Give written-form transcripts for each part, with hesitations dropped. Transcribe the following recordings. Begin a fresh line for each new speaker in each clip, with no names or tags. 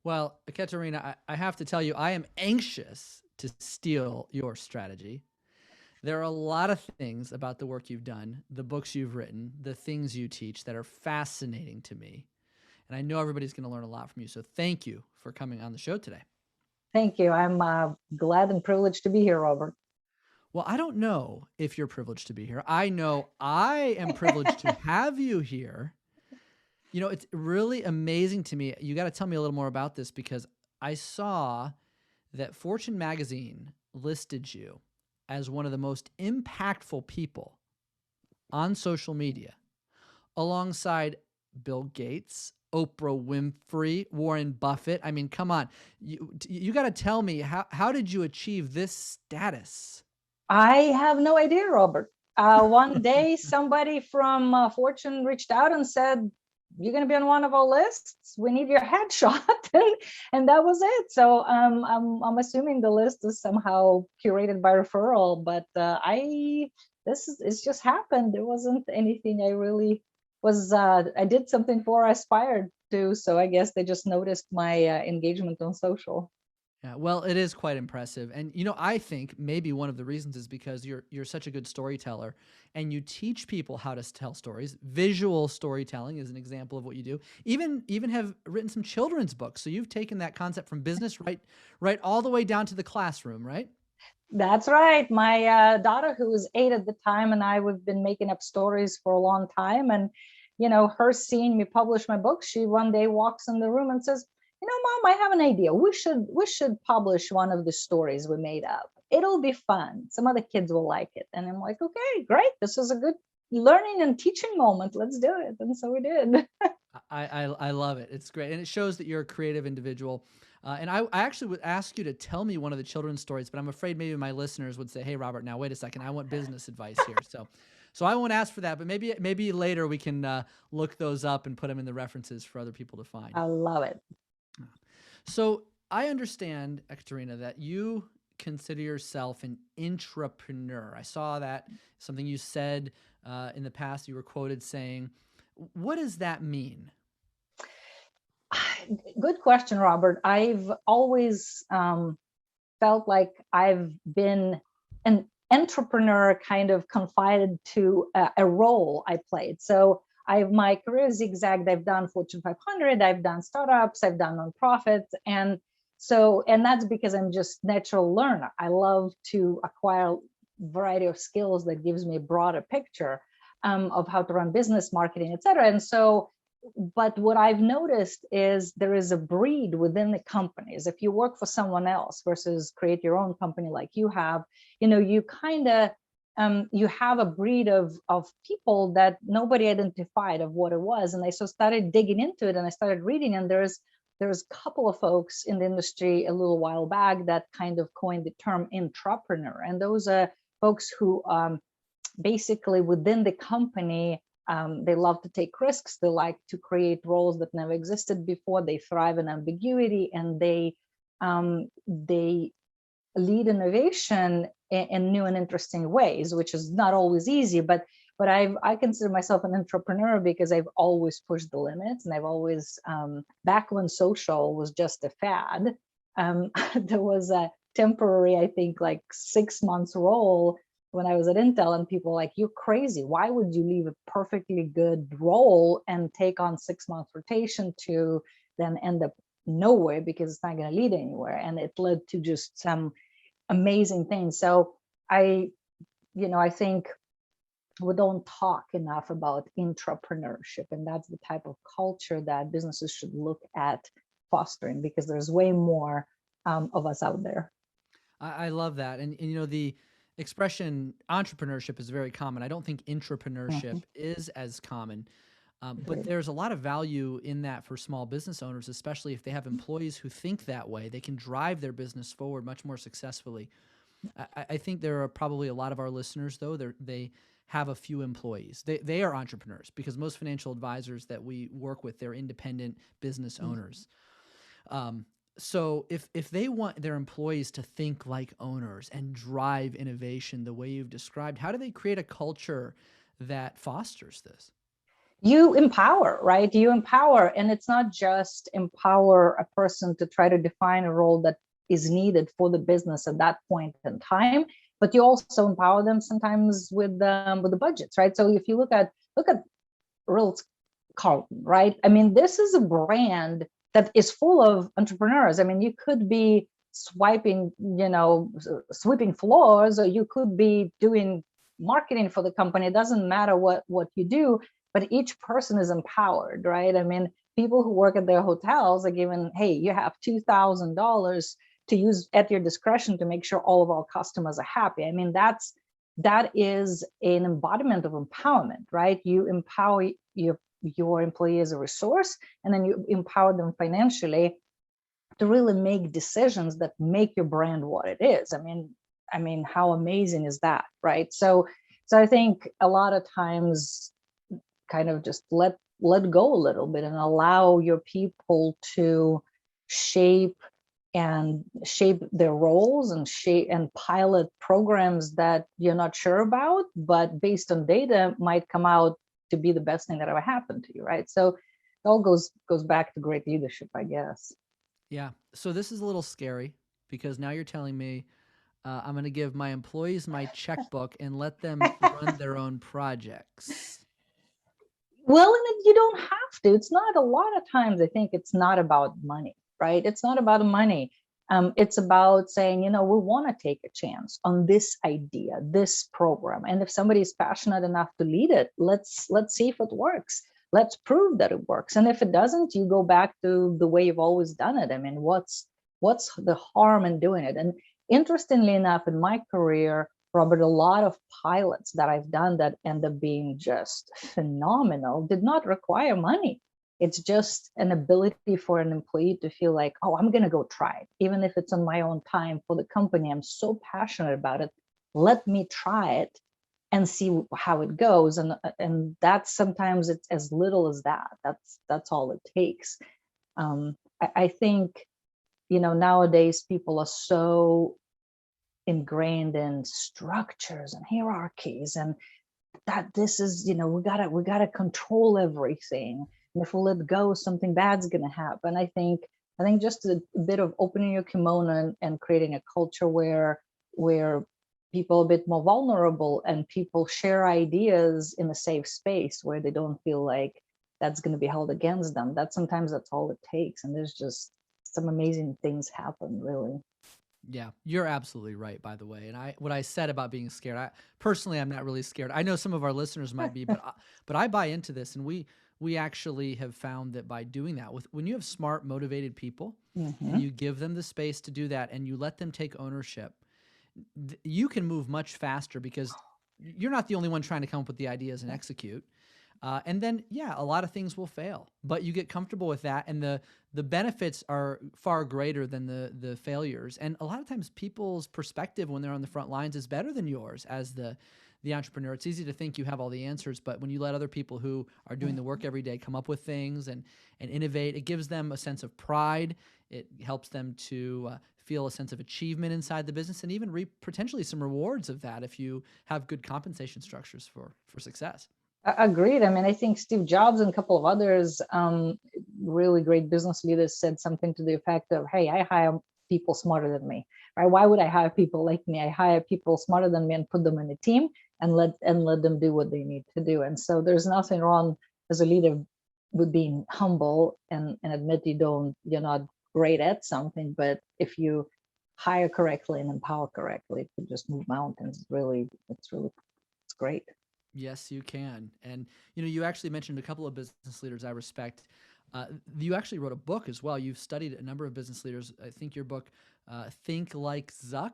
Well, Ekaterina, I have to tell you, I am anxious to steal your strategy. There are a lot of things about the work you've done, the books you've written, the things you teach that are fascinating to me. And I know everybody's going to learn a lot from you. So thank you for coming on the show today.
Thank you. I'm glad and privileged to be here, Robert.
Well, I don't know if you're privileged to be here. I know I am privileged to have you here. You know, it's really amazing to me. You got to tell me a little more about this because I saw that Fortune magazine listed you as one of the most impactful people on social media alongside Bill Gates, Oprah Winfrey, Warren Buffett. I mean, come on. You got to tell me, how did you achieve this status?
I have no idea, Robert. One day, somebody from Fortune reached out and said, "You're going to be on one of our lists. We need your headshot," and that was it. So I'm assuming the list is somehow curated by referral. But it's just happened. There wasn't anything I really was. I did something for. I aspired to. So I guess they just noticed my engagement on social.
Yeah, well, it is quite impressive. And you know, I think maybe one of the reasons is because you're such a good storyteller and you teach people how to tell stories. Visual storytelling is an example of what you do. Even have written some children's books. So you've taken that concept from business right all the way down to the classroom, right?
That's right. My daughter, who was 8 at the time, and I, we've been making up stories for a long time. And, her seeing me publish my book, she one day walks in the room and says, Mom, I have an idea. We should publish one of the stories we made up. It'll be fun. Some other kids will like it. And I'm like, okay, great. This is a good learning and teaching moment. Let's do it. And so we did.
I love it. It's great. And it shows that you're a creative individual. And I actually would ask you to tell me one of the children's stories, but I'm afraid maybe my listeners would say, "Hey, Robert, now wait a second. I want business advice here." So I won't ask for that, but maybe later we can look those up and put them in the references for other people to find.
I love it.
So I understand, Ekaterina, that you consider yourself an entrepreneur. I saw that something you said in the past. You were quoted saying, "What does that mean?"
Good question, Robert. I've always felt like I've been an entrepreneur kind of confided to a role I played. So my career zigzagged. I've done Fortune 500, I've done startups, I've done nonprofits. And that's because I'm just natural learner. I love to acquire variety of skills that gives me a broader picture of how to run business, marketing, et cetera. And so but what I've noticed is there is a breed within the companies. If you work for someone else versus create your own company like you have, you kind of you have a breed of people that nobody identified of what it was. And I so started digging into it and I started reading, and there's a couple of folks in the industry a little while back that kind of coined the term intrapreneur. And those are folks who basically within the company, they love to take risks. They like to create roles that never existed before. They thrive in ambiguity, and they lead innovation in new and interesting ways, which is not always easy. But I consider myself an entrepreneur because I've always pushed the limits, and I've always back when social was just a fad. There was a temporary, I think, like 6 months role when I was at Intel, and people were like, "You're crazy. Why would you leave a perfectly good role and take on 6 month rotation to then end up nowhere because it's not going to lead anywhere?" And it led to just some amazing things. So I think we don't talk enough about entrepreneurship, and that's the type of culture that businesses should look at fostering, because there's way more of us out there.
I love that. And the expression entrepreneurship is very common. I don't think intrapreneurship
Mhm.
is as common. But
Agreed.
there's a lot of value in that for small business owners, especially if they have employees who think that way. They can drive their business forward much more successfully. I think there are probably a lot of our listeners, though, they have a few employees. They are entrepreneurs because most financial advisors that we work with, they're independent business owners. Um, so if they want their employees to think like owners and drive innovation the way you've described, how do they create a culture that fosters this?
You empower, right? You empower, and it's not just empower a person to try to define a role that is needed for the business at that point in time, but you also empower them sometimes with the budgets, right? So if you look at Ritz Carlton, right? I mean, this is a brand that is full of entrepreneurs. I mean, you could be swiping, sweeping floors, or you could be doing marketing for the company. It doesn't matter what you do, but each person is empowered, right? I mean, people who work at their hotels are given, hey, you have $2,000 to use at your discretion to make sure all of our customers are happy. I mean, that is an embodiment of empowerment, right? You empower your employee as a resource, and then you empower them financially to really make decisions that make your brand what it is. I mean, how amazing is that, right? So I think a lot of times, kind of just let go a little bit and allow your people to shape shape their roles and shape and pilot programs that you're not sure about, but based on data might come out to be the best thing that ever happened to you, right? So it all goes back to great leadership, I guess.
Yeah. So this is a little scary because now you're telling me I'm going to give my employees my checkbook and let them run their own projects.
Well, and you don't have to. It's not, a lot of times I think it's not about money, right? It's not about money. It's about saying, we want to take a chance on this idea, this program. And if somebody is passionate enough to lead it, let's see if it works. Let's prove that it works. And if it doesn't, you go back to the way you've always done it. I mean, what's the harm in doing it? And interestingly enough, in my career, Robert, a lot of pilots that I've done that end up being just phenomenal did not require money. It's just an ability for an employee to feel like, oh, I'm going to go try it, even if it's on my own time for the company. I'm so passionate about it. Let me try it and see how it goes. And that's, sometimes it's as little as that. That's all it takes. I think, nowadays people are so ingrained in structures and hierarchies, and that this is, we gotta control everything, and if we let go, something bad's gonna happen. I think just a bit of opening your kimono and creating a culture where people are a bit more vulnerable and people share ideas in a safe space where they don't feel like that's going to be held against them. That's all it takes, and there's just some amazing things happen, really.
Yeah, you're absolutely right, by the way. And what I said about being scared, I personally, I'm not really scared. I know some of our listeners might be, but I buy into this, and we actually have found that by doing that, with when you have smart, motivated people, and
Mm-hmm.
you give them the space to do that, and you let them take ownership, you can move much faster because you're not the only one trying to come up with the ideas and execute. And then, yeah, a lot of things will fail, but you get comfortable with that, and the benefits are far greater than the failures. And a lot of times, people's perspective when they're on the front lines is better than yours as the entrepreneur. It's easy to think you have all the answers, but when you let other people who are doing the work every day come up with things and innovate, it gives them a sense of pride. It helps them to feel a sense of achievement inside the business, and even reap potentially some rewards of that if you have good compensation structures for success.
Agreed. I mean, I think Steve Jobs and a couple of others, really great business leaders, said something to the effect of, "Hey, I hire people smarter than me. Right? Why would I hire people like me? I hire people smarter than me and put them in a team and let them do what they need to do." And so there's nothing wrong as a leader with being humble and admit you're not great at something, but if you hire correctly and empower correctly, it can just move mountains. It's great.
Yes, you can. And you actually mentioned a couple of business leaders I respect. You actually wrote a book as well. You've studied a number of business leaders. I think your book, Think Like Zuck,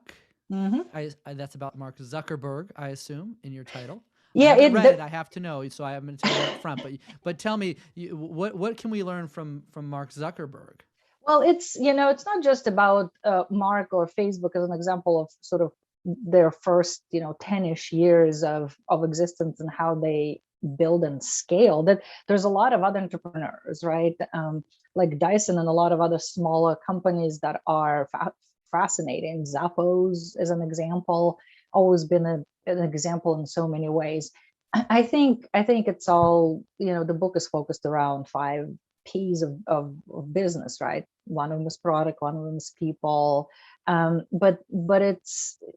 Mm-hmm.
that's about Mark Zuckerberg, I assume, in your title. I
Yeah,
haven't read it. I have to know, so I'm going to tell you that up front. But tell me, what can we learn from Mark Zuckerberg?
well, it's not just about Mark or Facebook as an example of sort of their first 10ish years of existence and how they build and scale. That there's a lot of other entrepreneurs, right? Like Dyson and a lot of other smaller companies that are fascinating. Zappos is an example, always been an example in so many ways. I think it's all, the book is focused around 5 P's of business, right? One of them is product, one of them is people. But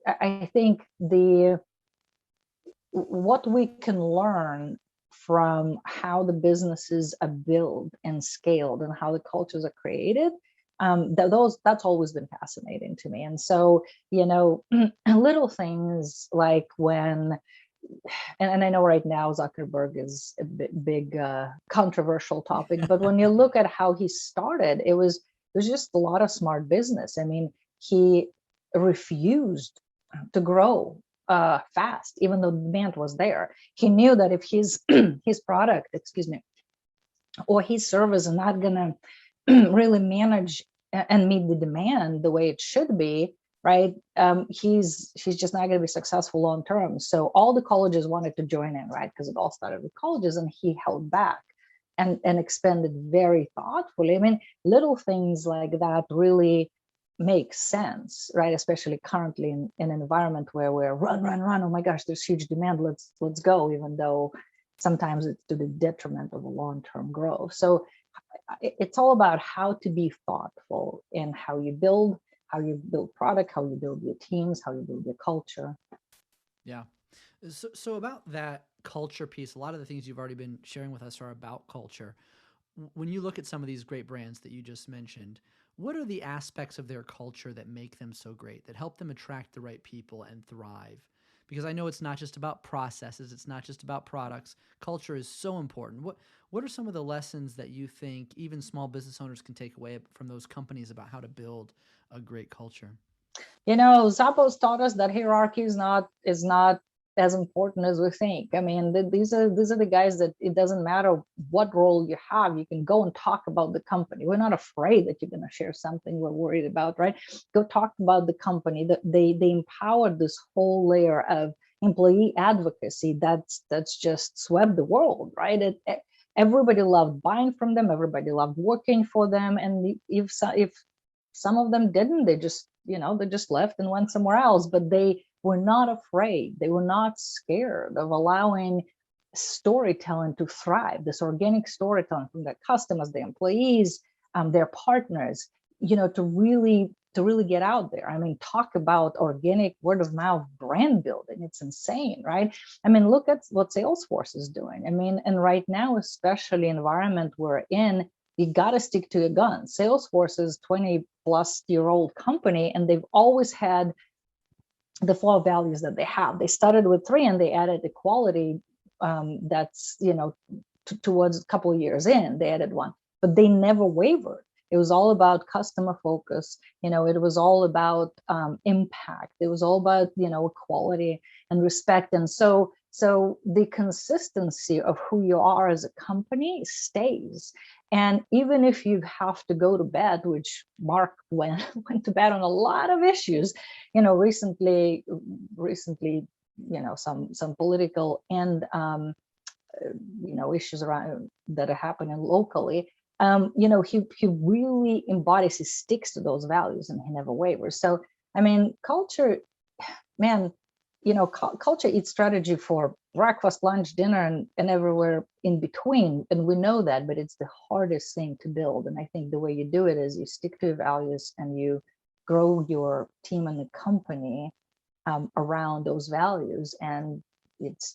I think the what we can learn from how the businesses are built and scaled and how the cultures are created, that's always been fascinating to me. And so, little things like when, and I know right now Zuckerberg is a big controversial topic, but when you look at how he started, it was just a lot of smart business. I mean, he refused to grow fast, even though the demand was there. He knew that if his his product, excuse me, or his service is not gonna really manage and meet the demand the way it should be, right? He's just not going to be successful long term. So all the colleges wanted to join in, right? Because it all started with colleges, and he held back and expanded very thoughtfully. I mean, little things like that really make sense, right? Especially currently in an environment where we're run, run, run. Oh my gosh, there's huge demand. Let's go, even though sometimes it's to the detriment of a long-term growth. So it's all about how to be thoughtful in how you build product, how you build your teams, how you build your culture.
Yeah. So about that culture piece, a lot of the things you've already been sharing with us are about culture. When you look at some of these great brands that you just mentioned, what are the aspects of their culture that make them so great, that help them attract the right people and thrive? Because I know it's not just about processes, it's not just about products. Culture is so important. What are some of the lessons that you think even small business owners can take away from those companies about how to build a great culture?
Zappos taught us that hierarchy is not as important as we think. I mean, these are the guys that it doesn't matter what role you have, you can go and talk about the company. We're not afraid that you're going to share something we're worried about, right? Go talk about the company. That they empowered this whole layer of employee advocacy that's just swept the world, right? Everybody loved buying from them. Everybody loved working for them. And if some of them didn't, they just left and went somewhere else. But they were not afraid, they were not scared of allowing storytelling to thrive, this organic storytelling from their customers, their employees, their partners, to really get out there. I mean, talk about organic word of mouth brand building. It's insane, right? I mean, look at what Salesforce is doing. I mean, and right now, especially environment we're in, you got to stick to your guns. Salesforce is 20-plus-year-old company, and they've always had the 4 values that they have. They started with 3, and they added equality. That's towards a couple of years in, they added 1, but they never wavered. It was all about customer focus. It was all about impact. It was all about equality and respect. And so the consistency of who you are as a company stays. And even if you have to go to bed, which Mark went to bed on a lot of issues, recently, some political and issues around that are happening locally. He really embodies, he sticks to those values, and he never wavers. So, I mean, culture, man, culture eats strategy for breakfast, lunch, dinner, and everywhere in between. And we know that, but it's the hardest thing to build. And I think the way you do it is you stick to your values and you grow your team and the company around those values. And it's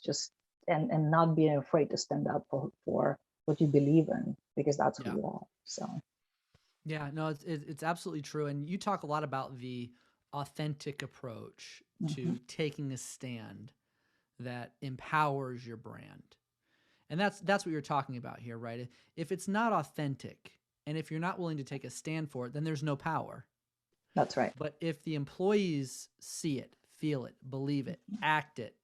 just, and not being afraid to stand up for what you believe in, because that's who
Yeah.
you are. So,
Yeah, no, it's absolutely true. And you talk a lot about the authentic approach
mhm.
to taking a stand that empowers your brand. And that's what you're talking about here, right? If it's not authentic and if you're not willing to take a stand for it, then there's no power.
That's right.
But if the employees see it, feel it, believe it, act it,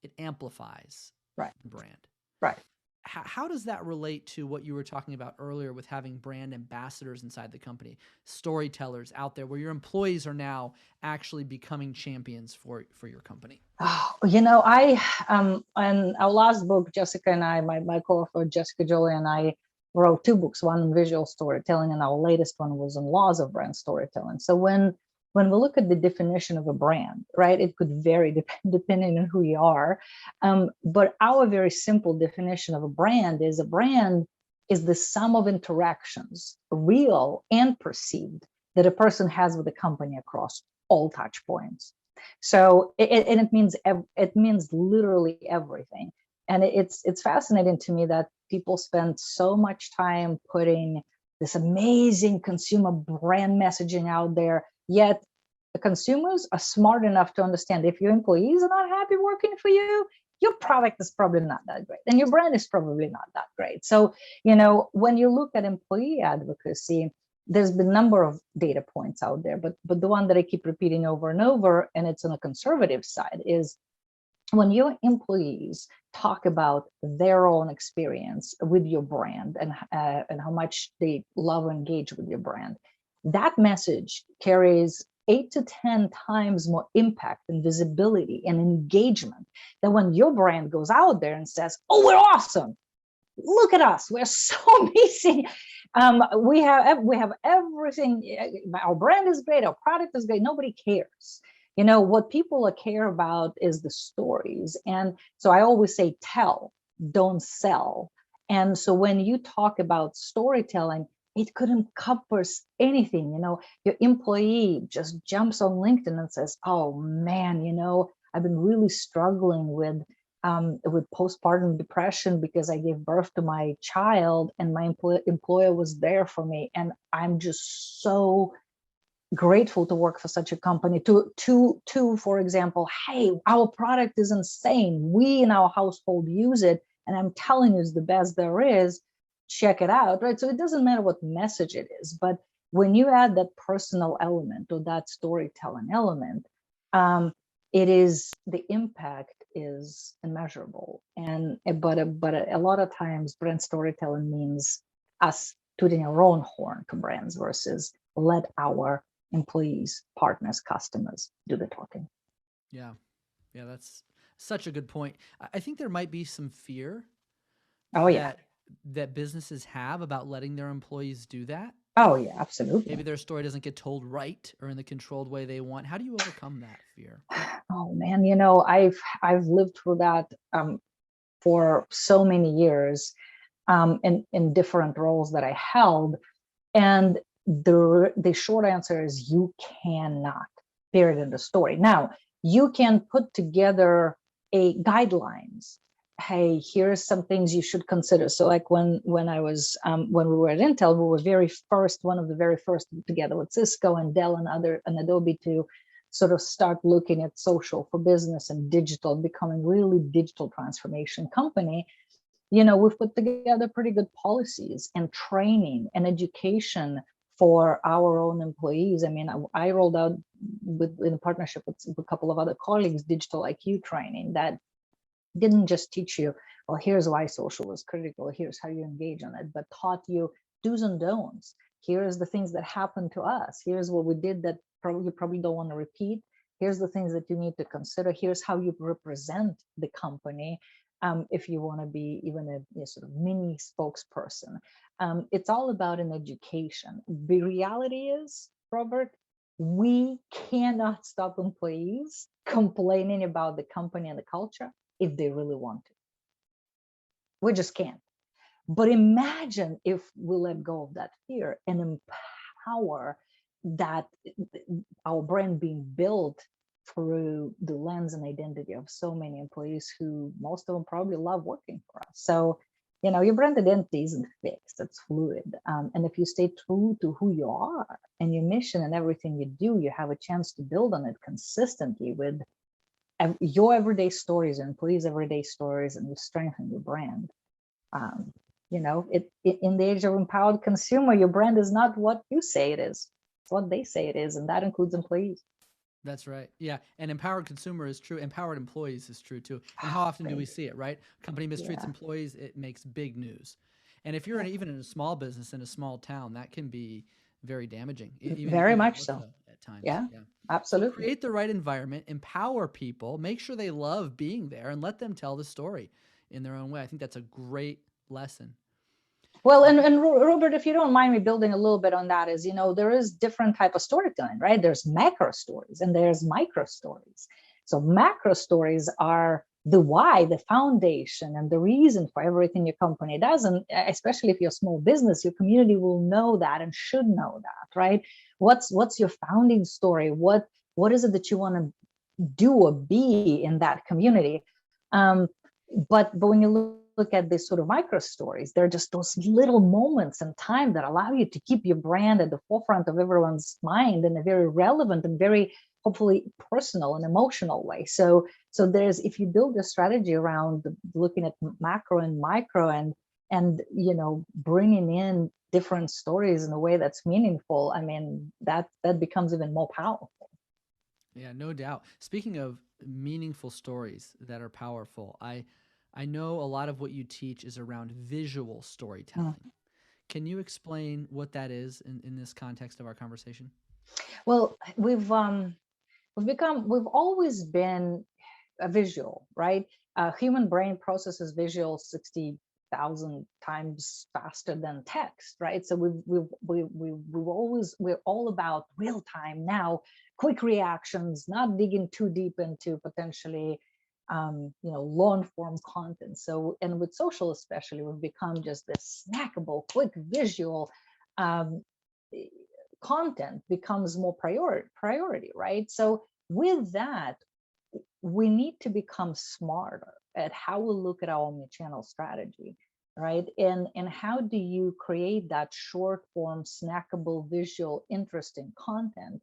it amplifies
Right.
the brand.
Right.
How does that relate to what you were talking about earlier with having brand ambassadors inside the company, storytellers out there where your employees are now actually becoming champions for your company?
Oh, in our last book, Jessica and I, my co-author Jessica Jolie and I wrote 2 books, one on visual storytelling, and our latest one was on laws of brand storytelling. So when when we look at the definition of a brand, right, it could vary depending on who you are. But our very simple definition of a brand is the sum of interactions, real and perceived, that a person has with the company across all touch points. So it means literally everything. And it's fascinating to me that people spend so much time putting this amazing consumer brand messaging out there, yet the consumers are smart enough to understand if your employees are not happy working for you, your product is probably not that great and your brand is probably not that great. So, when you look at employee advocacy, there's been a number of data points out there, but the one that I keep repeating over and over, and it's on a conservative side, is when your employees talk about their own experience with your brand and how much they love and engage with your brand, that message carries 8 to 10 times more impact and visibility and engagement than when your brand goes out there and says, "Oh, we're awesome. Look at us. We're so amazing. We have everything. Our brand is great. Our product is great." Nobody cares. What people care about is the stories. And so I always say, tell, don't sell. And so when you talk about storytelling, it could encompass anything. Your employee just jumps on LinkedIn and says, "Oh man, I've been really struggling with postpartum depression because I gave birth to my child and my employer was there for me. And I'm just so grateful to work for such a company." To for example, "Hey, our product is insane. We in our household use it. And I'm telling you, it's the best there is. Check it out," right? So it doesn't matter what message it is, but when you add that personal element or that storytelling element, the impact is immeasurable. But a lot of times brand storytelling means us tooting our own horn to brands versus let our employees, partners, customers do the talking.
Yeah. Yeah. That's such a good point. I think there might be some fear
Oh yeah.
that businesses have about letting their employees do that.
Oh yeah, absolutely.
Maybe their story doesn't get told right or in the controlled way they want. How do you overcome that fear?
Oh man, I've lived through that for so many years in different roles that I held. And the short answer is you cannot, period, in the story. Now, you can put together guidelines. Hey, here's some things you should consider. So like when we were at Intel, we were one of the very first together with Cisco and Dell and Adobe to sort of start looking at social for business and digital, becoming really digital transformation company. We've put together pretty good policies and training and education for our own employees. I mean, I rolled out in partnership with a couple of other colleagues, digital IQ training that didn't just teach you, well, here's why social is critical, here's how you engage on it, but taught you do's and don'ts. Here's the things that happened to us. Here's what we did that you probably don't want to repeat. Here's the things that you need to consider. Here's how you represent the company. If you want to be even a sort of mini spokesperson. It's all about an education. The reality is, Robert, we cannot stop employees complaining about the company and the culture if they really want to. We just can't. But imagine if we let go of that fear and empower that our brand being built through the lens and identity of so many employees who most of them probably love working for us. So, your brand identity isn't fixed, it's fluid. And if you stay true to who you are and your mission and everything you do, you have a chance to build on it consistently with your everyday stories and employees' everyday stories, and you strengthen your brand. In the age of empowered consumer, your brand is not what you say it is. It's what they say it is, and that includes employees.
That's right. Yeah. And empowered consumer is true. Empowered employees is true too. And how often do we see it, right? Company mistreats employees, it makes big news. And if you're even in a small business in a small town, that can be very damaging.
Very much so.
At times.
Yeah, absolutely.
So create the right environment, empower people, make sure they love being there, and let them tell the story in their own way. I think that's a great lesson.
Well, and Robert, if you don't mind me building a little bit on that, is, there is different type of storytelling, right? There's macro stories and there's micro stories. So macro stories are the why, the foundation, and the reason for everything your company does. And especially if you're a small business, your community will know that and should know that, right? What's your founding story? What is it that you want to do or be in that community? But when you look at these sort of micro stories, they're just those little moments in time that allow you to keep your brand at the forefront of everyone's mind in a very relevant and very hopefully personal and emotional way. So there's, if you build a strategy around looking at macro and micro, and bringing in different stories in a way that's meaningful, I mean, that becomes even more powerful.
Yeah, no doubt. Speaking of meaningful stories that are powerful, I know a lot of what you teach is around visual storytelling.
Mm.
Can you explain what that is in this context of our conversation?
Well, we've always been a visual, right? Human brain processes visual 60,000 times faster than text, right? So we're all about real time now, quick reactions, not digging too deep into potentially long form content. So, and with social especially, we've become just this snackable, quick visual um, content becomes more priority, right? So with that, we need to become smarter at how we look at our omni-channel strategy, right? And how do you create that short form, snackable, visual, interesting content?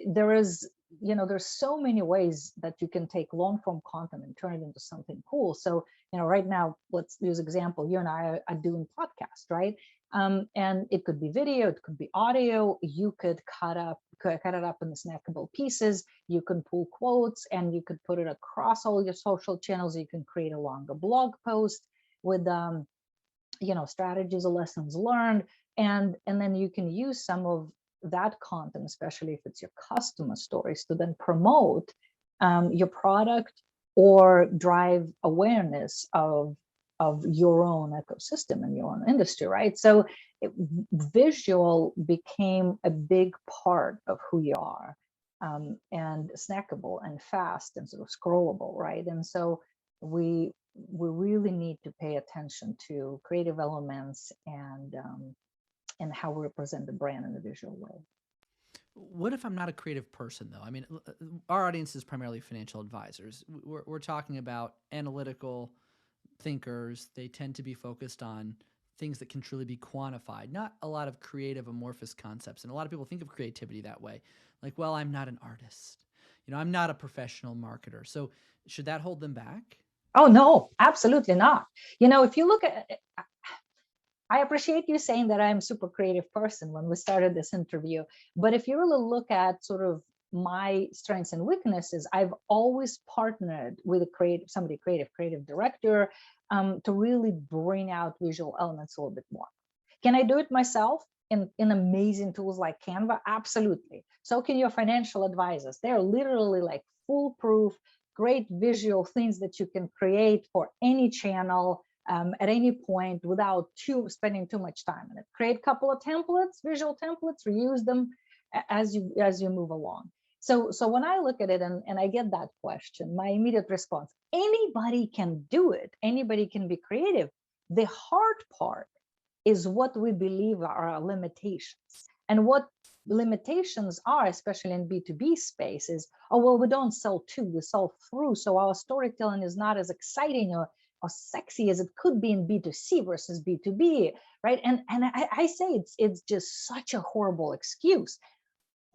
There's so many ways that you can take long form content and turn it into something cool. So, right now, let's use example. You and I are doing podcast, right? And it could be video, it could be audio. You could cut it up in the snackable pieces. You can pull quotes and you could put it across all your social channels. You can create a longer blog post with strategies or lessons learned, and then you can use some of that content, especially if it's your customer stories, to then promote your product or drive awareness of your own ecosystem and your own industry, right? So visual became a big part of who you are, and snackable and fast and sort of scrollable, right? And so we really need to pay attention to creative elements and how we represent the brand in a visual way.
What if I'm not a creative person, though? I mean, our audience is primarily financial advisors. We're talking about analytical thinkers. They tend to be focused on things that can truly be quantified, not a lot of creative amorphous concepts. And a lot of people think of creativity that way. Like, well, I'm not an artist. I'm not a professional marketer. So should that hold them back?
Oh, no, absolutely not. If you look at, I appreciate you saying that I'm a super creative person when we started this interview. But if you really look at sort of my strengths and weaknesses, I've always partnered with somebody creative director, to really bring out visual elements a little bit more. Can I do it myself in amazing tools like Canva? Absolutely. So can your financial advisors. They're literally like foolproof, great visual things that you can create for any channel, at any point without spending too much time in it. Create a couple of templates, visual templates, reuse them as you move along. So when I look at it and I get that question, my immediate response: anybody can do it. Anybody can be creative. The hard part is what we believe are our limitations. And what limitations are, especially in B2B space, is, oh, well, we don't sell to, we sell through. So our storytelling is not as exciting or sexy as it could be in B2C versus B2B, right? And I say it's just such a horrible excuse.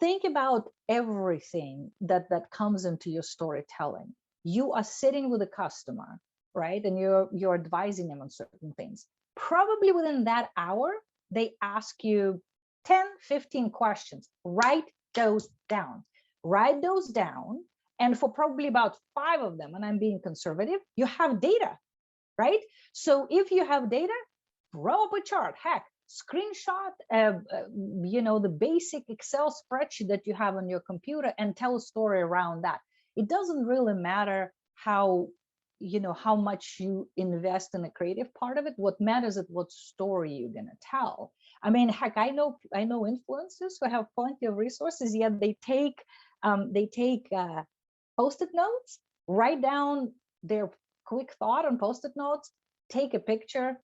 Think about everything that comes into your storytelling. You are sitting with a customer, right? And you're advising them on certain things. Probably within that hour, they ask you 10, 15 questions. Write those down. Write those down. And for probably about 5 of them, and I'm being conservative, you have data, right? So if you have data, draw up a chart. Heck, screenshot the basic Excel spreadsheet that you have on your computer and tell a story around that. It doesn't really matter how how much you invest in the creative part of it. What matters is what story you're going to tell. I mean, heck, I know influencers who have plenty of resources, yet they take post-it notes, write down their quick thought on post-it notes, take a picture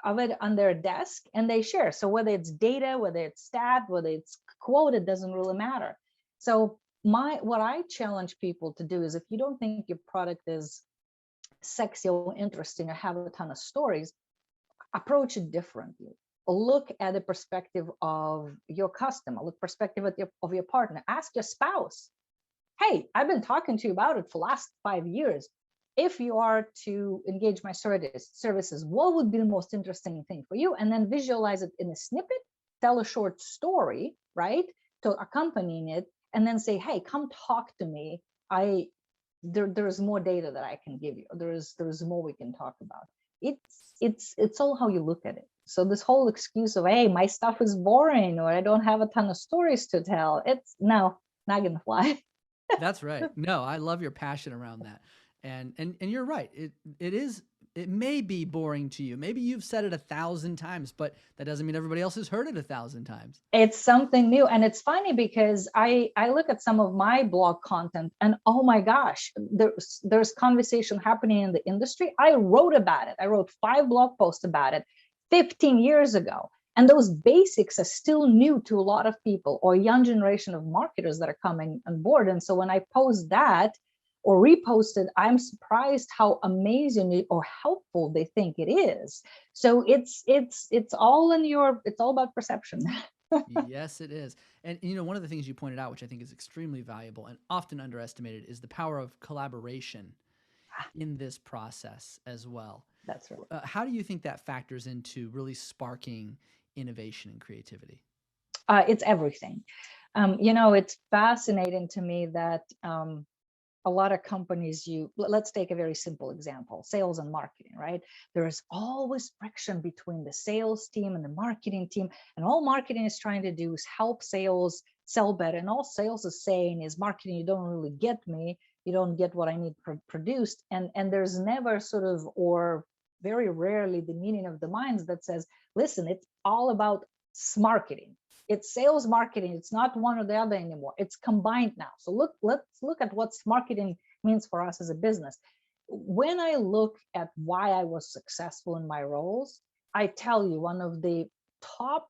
of it on their desk, and they share. So whether it's data, whether it's stat, whether it's quote, it doesn't really matter. So what I challenge people to do is, if you don't think your product is sexy or interesting or have a ton of stories, approach it differently. Look at the perspective of your customer, look perspective of your partner. Ask your spouse, hey, I've been talking to you about it for the last 5 years. If you are to engage my services, what would be the most interesting thing for you? And then visualize it in a snippet, tell a short story, right, to accompany it, and then say, hey, come talk to me. There's more data that I can give you. There's more we can talk about. It's all how you look at it. So this whole excuse of, hey, my stuff is boring, or I don't have a ton of stories to tell, it's not gonna fly.
That's right. No, I love your passion around that. And you're right. It may be boring to you. Maybe you've said it 1,000 times, but that doesn't mean everybody else has heard it 1,000 times.
It's something new. And it's funny because I look at some of my blog content and, oh my gosh, there's conversation happening in the industry. I wrote about it. I wrote 5 blog posts about it 15 years ago. And those basics are still new to a lot of people, or young generation of marketers that are coming on board. And so when I post that or repost it, I'm surprised how amazing or helpful they think it is. So it's all it's all about perception.
Yes, it is. And one of the things you pointed out, which I think is extremely valuable and often underestimated, is the power of collaboration in this process as well.
That's right.
How do you think that factors into really sparking innovation and creativity?
It's everything. It's fascinating to me that a lot of companies, let's take a very simple example, sales and marketing, right? There is always friction between the sales team and the marketing team, and all marketing is trying to do is help sales sell better. And all sales is saying is, marketing, you don't really get me, you don't get what I need produced. And there's never sort of, or very rarely, the meeting of the minds that says, listen, it's all about marketing. It's sales marketing. It's not one or the other anymore. It's combined now. So let's look at what marketing means for us as a business. When I look at why I was successful in my roles, I tell you, one of the top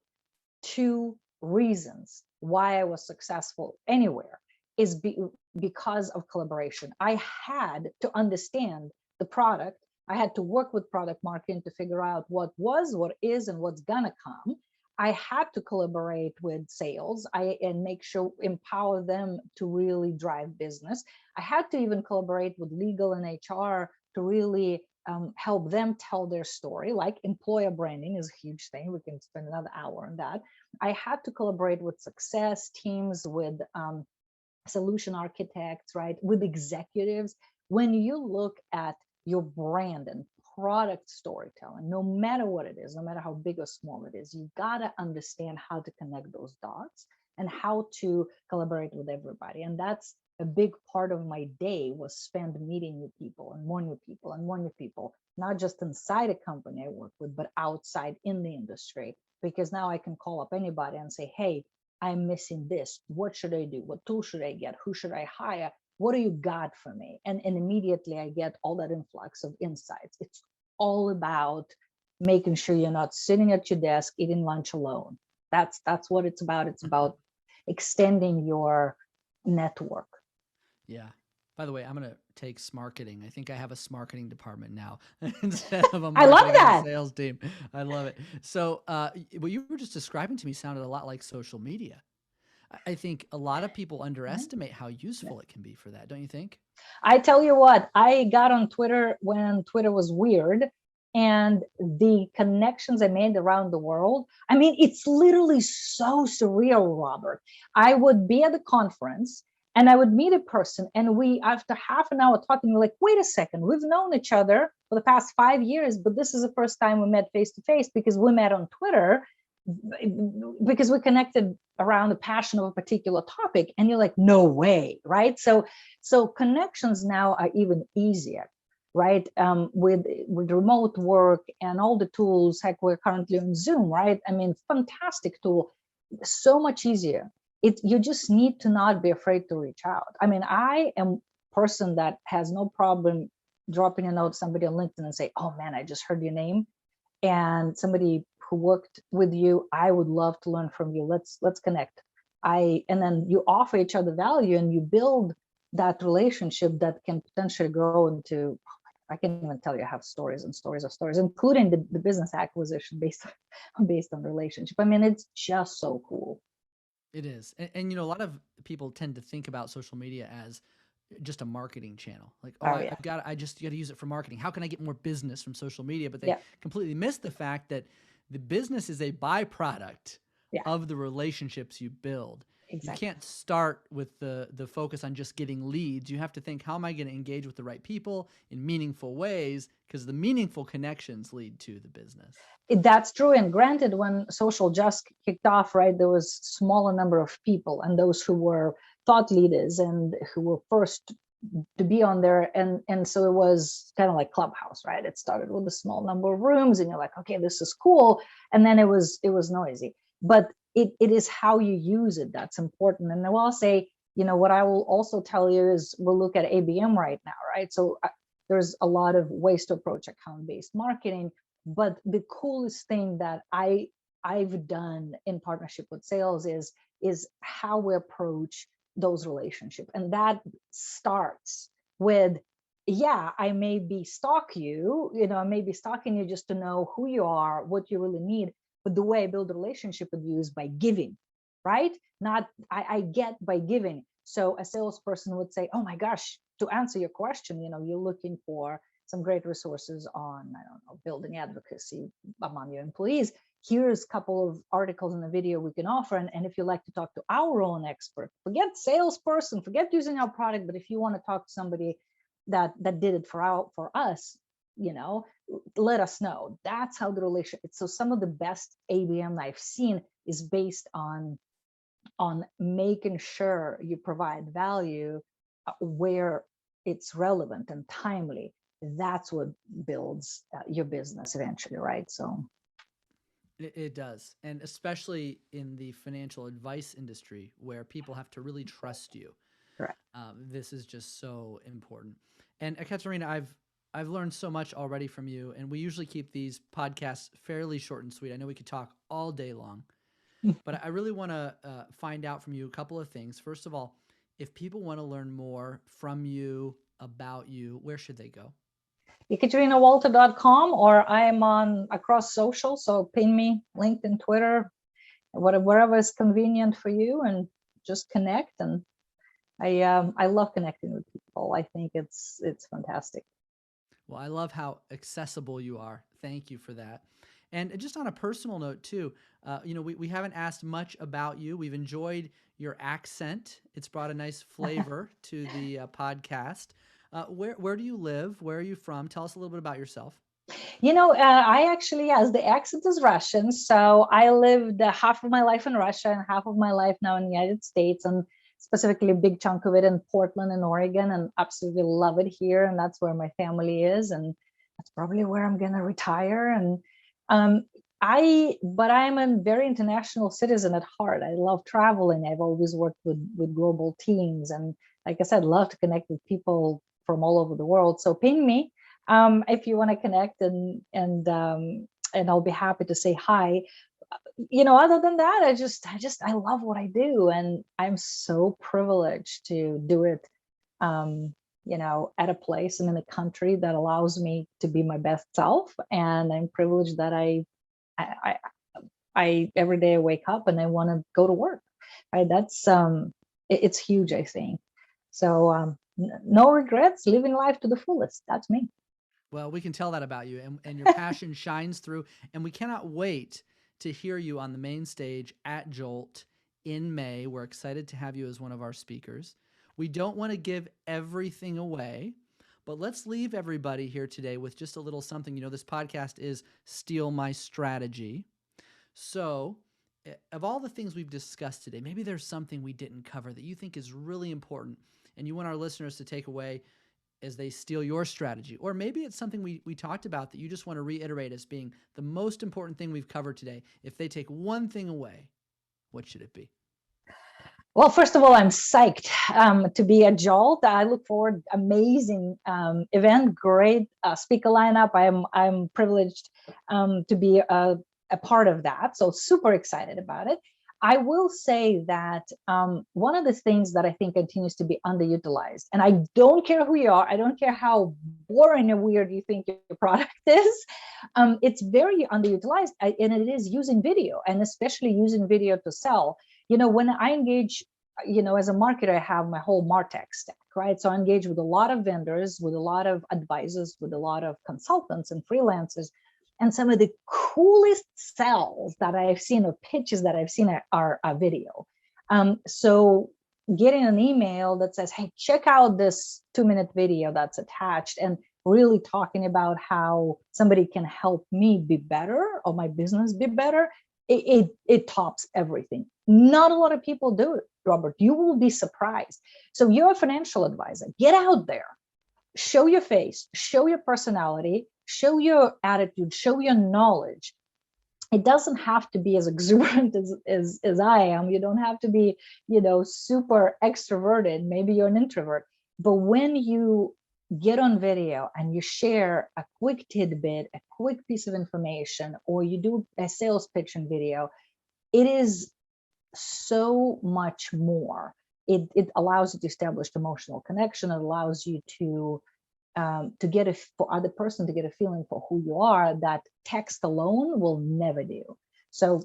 2 reasons why I was successful anywhere is because of collaboration. I had to understand the product. I had to work with product marketing to figure out what was, what is, and what's gonna come. I had to collaborate with sales and make sure, empower them to really drive business. I had to even collaborate with legal and HR to really help them tell their story. Like employer branding is a huge thing. We can spend another hour on that. I had to collaborate with success teams, with solution architects, right? With executives. When you look at your brand and product storytelling, no matter what it is, no matter how big or small it is, you gotta understand how to connect those dots and how to collaborate with everybody. And that's a big part of my day, was spent meeting new people and more new people and more new people, not just inside a company I work with, but outside in the industry. Because now I can call up anybody and say, hey, I'm missing this. What should I do? What tool should I get? Who should I hire? What do you got for me? And immediately I get all that influx of insights. It's all about making sure you're not sitting at your desk eating lunch alone. That's what it's about. It's about extending your network.
Yeah. By the way, I'm going to take smarketing. I think I have a smarketing department now instead of a
I love
marketing
that.
and sales team. I love it. So what you were just describing to me sounded a lot like social media. I think a lot of people underestimate how useful it can be for that. Don't you think?
I tell you what, I got on Twitter when Twitter was weird, and the connections I made around the world. I mean, it's literally so surreal, Robert. I would be at the conference and I would meet a person, and we, after half an hour talking, we're like, wait a second, we've known each other for the past 5 years, but this is the first time we met face to face, because we met on Twitter, because we connected around the passion of a particular topic. And you're like, no way, right? So connections now are even easier. right? With remote work and all the tools, heck, we're currently on Zoom, right? I mean, fantastic tool, so much easier. You just need to not be afraid to reach out. I mean, I am a person that has no problem dropping a note to somebody on LinkedIn and say, oh man, I just heard your name, and somebody who worked with you, I would love to learn from you. Let's connect. And then you offer each other value, and you build that relationship that can potentially grow into, I can't even tell you, I have stories and stories of stories, including the business acquisition based on relationship. I mean, it's just so cool.
It is. And a lot of people tend to think about social media as just a marketing channel. Like, oh,
Oh yeah,
I just got to use it for marketing. How can I get more business from social media? But they
yeah,
completely miss the fact that the business is a byproduct
yeah,
of the relationships you build. You
exactly.
can't start with the focus on just getting leads. You have to think, how am I going to engage with the right people in meaningful ways? Because the meaningful connections lead to the business.
That's true. And granted, when social just kicked off, right, there was smaller number of people, and those who were thought leaders and who were first to be on there. And so it was kind of like Clubhouse, right? It started with a small number of rooms, and you're like, okay, this is cool. And then it was noisy. But it is how you use it that's important. And I will say, what I will also tell you is, we'll look at ABM right now, right? So there's a lot of ways to approach account-based marketing, but the coolest thing that I've done in partnership with sales is how we approach those relationships. And that starts with, yeah, I may be I may be stalking you just to know who you are, what you really need. But the way I build a relationship with you is by giving, right? Not I get by giving. So a salesperson would say, oh my gosh, to answer your question, you're looking for some great resources on, I don't know, building advocacy among your employees. Here's a couple of articles in the video we can offer. And if you like to talk to our own expert, forget salesperson, forget using our product, but if you want to talk to somebody that did it for us, let us know. That's how the relationship. So some of the best ABM I've seen is based on making sure you provide value where it's relevant and timely. That's what builds your business eventually, right? So
It does. And especially in the financial advice industry, where people have to really trust you.
correct.
This is just so important. And Ekaterina, I've learned so much already from you, and we usually keep these podcasts fairly short and sweet. I know we could talk all day long, but I really want to find out from you a couple of things. First of all, if people want to learn more from you, about you, where should they go?
EkaterinaWalter.com, or I am on across social. So pin me, LinkedIn, Twitter, whatever is convenient for you, and just connect. And I love connecting with people. I think it's fantastic.
Well, I love how accessible you are. Thank you for that. And just on a personal note, too, we haven't asked much about you. We've enjoyed your accent. It's brought a nice flavor to the podcast. Where do you live? Where are you from? Tell us a little bit about yourself.
I actually, yes, the accent is Russian. So I lived half of my life in Russia and half of my life now in the United States, and specifically a big chunk of it in Portland and Oregon, and absolutely love it here. And that's where my family is. And that's probably where I'm going to retire. And um, but I'm a very international citizen at heart. I love traveling. I've always worked with global teams. And like I said, love to connect with people from all over the world. So ping me if you want to connect, and I'll be happy to say hi. Other than that, I love what I do, and I'm so privileged to do it. At a place and in a country that allows me to be my best self, and I'm privileged that I, I every day I wake up and I want to go to work. Right? That's it's huge, I think. So no regrets, living life to the fullest. That's me.
Well, we can tell that about you, and your passion shines through. And we cannot wait to hear you on the main stage at Jolt in May. We're excited to have you as one of our speakers. We don't want to give everything away, but let's leave everybody here today with just a little something. This podcast is Steal My Strategy. So, of all the things we've discussed today, maybe there's something we didn't cover that you think is really important, and you want our listeners to take away as they steal your strategy? Or maybe it's something we talked about that you just want to reiterate as being the most important thing we've covered today. If they take one thing away, what should it be?
Well, first of all, I'm psyched to be at Jolt. I look forward. Amazing event, great speaker lineup. I'm privileged to be a part of that. So super excited about it. I will say that one of the things that I think continues to be underutilized, and I don't care who you are, I don't care how boring and weird you think your product is, it's very underutilized, and it is using video, and especially using video to sell. When I engage, as a marketer, I have my whole MarTech stack, right? So I engage with a lot of vendors, with a lot of advisors, with a lot of consultants and freelancers. And some of the coolest sells that I've seen, or pitches that I've seen, are video. So getting an email that says, hey, check out this 2-minute video that's attached, and really talking about how somebody can help me be better or my business be better, it tops everything. Not a lot of people do it, Robert. You will be surprised. So you're a financial advisor. Get out there, show your face, show your personality, show your attitude, show your knowledge. It doesn't have to be as exuberant as I am. You don't have to be, super extroverted. Maybe you're an introvert. But when you get on video and you share a quick tidbit, a quick piece of information, or you do a sales pitch in video, it is so much more. It allows you to establish emotional connection. It allows you to get for other person to get a feeling for who you are that text alone will never do. So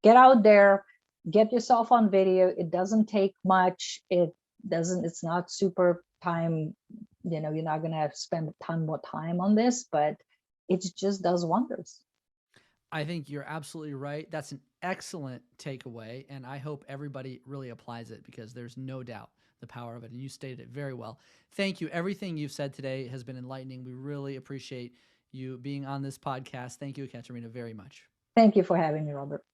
get out there, get yourself on video. It doesn't take much. It's not super time. You're not going to spend a ton more time on this, but it just does wonders.
I think you're absolutely right. That's an excellent takeaway, and I hope everybody really applies it, because there's no doubt the power of it, and you stated it very well. Thank you. Everything you've said today has been enlightening. We really appreciate you being on this podcast. Thank you, Ekaterina, very much.
Thank you for having me, Robert.